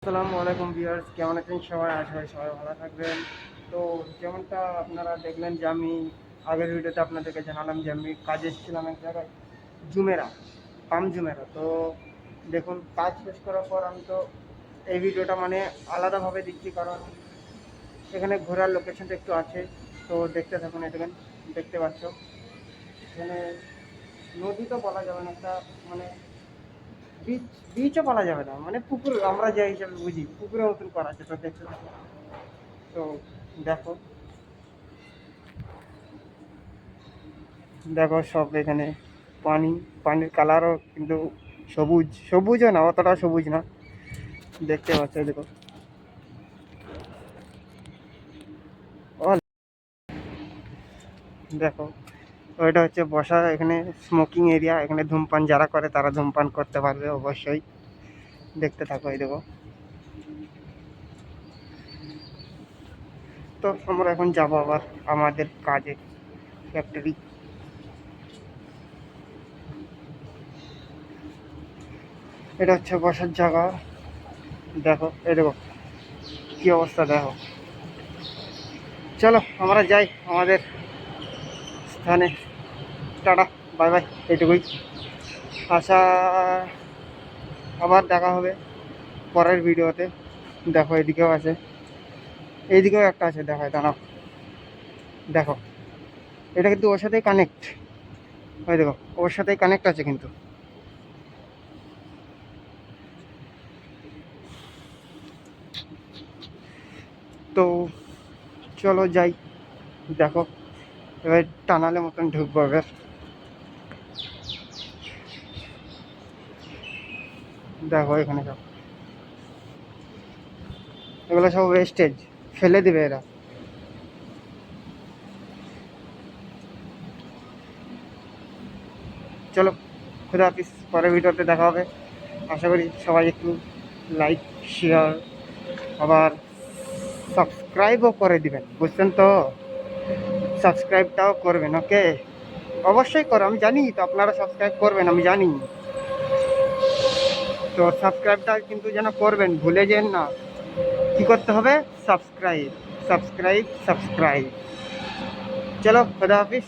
আসসালামু আলাইকুম ভিউয়ার্স, কেমন আছেন সবাই? আশা করি সবাই ভালো থাকবেন। তো যেমনটা আপনারা দেখলেন যে আমি আগের ভিডিওতে আপনাদেরকে জানালাম যে আমি কাজে এসেছিলাম এক জায়গায়, জুমেরা, জুমেরা। তো দেখুন, কাজ শেষ করার পর আমি তো এই ভিডিওটা মানে আলাদাভাবে দিচ্ছি, কারণ এখানে ঘোরার লোকেশনটা একটু আছে। তো দেখতে থাকুন, এখানে দেখতে পাচ্ছ এখানে নদী তো বলা যাবে না, একটা মানে বিচও বলা যাবে না, মানে পুকুর আমরা যে হিসাবে বুঝি পুকুরের মতন করা আছে। তো দেখতে থাকো। তো দেখো দেখো সব এখানে পানির কালারও কিন্তু সবুজও না, অতটা সবুজ না, দেখতে পাচ্ছ। দেখো ও দেখো, ওইটা হচ্ছে বসা, এখানে স্মোকিং এরিয়া, এখানে ধূমপান যারা করে তারা ধূমপান করতে পারবে অবশ্যই। দেখতে থাকো, এই দেখো। তো আমরা এখন যাবো আবার আমাদের কাজে, ফ্যাক্টরি। এটা হচ্ছে বসার জায়গা। দেখো, এই দেখো কি অবস্থা, দেখো। চলো আমরা যাই আমাদের স্থানে। টাটা, বাই বাই, এইটুকুই। আশা আবার দেখা হবে পরের ভিডিওতে। দেখো এদিকেও আছে, এইদিকেও একটা আছে, দেখো দাঁড়াও, দেখো এটা কিন্তু ওর সাথেই কানেক্ট। ওই দেখো, ওর সাথেই কানেক্ট আছে কিন্তু। তো চলো যাই। দেখো এবার টানালের মতন ঢুকবো এবার। দেখো এখানে সব, এগুলো সব ওয়েস্টেজ, ফেলে দিবে এরা। চলো, খুদা হাফিজ, পরের ভিডিওতে দেখা হবে। আশা করি সবাই একটু লাইক, শেয়ার, আবার সাবস্ক্রাইবও করে দিবেন, বুঝছেন তো? সাবস্ক্রাইবটাও করবেন, ওকে? অবশ্যই করো, আমি জানি তো আপনারা সাবস্ক্রাইব করবেন, আমি জানি। তো সাবস্ক্রাইবটা কিন্তু যেন করবেন, ভুলে যেন না। কি করতে হবে? Subscribe, subscribe, subscribe. চলো, খুদা হাফিজ।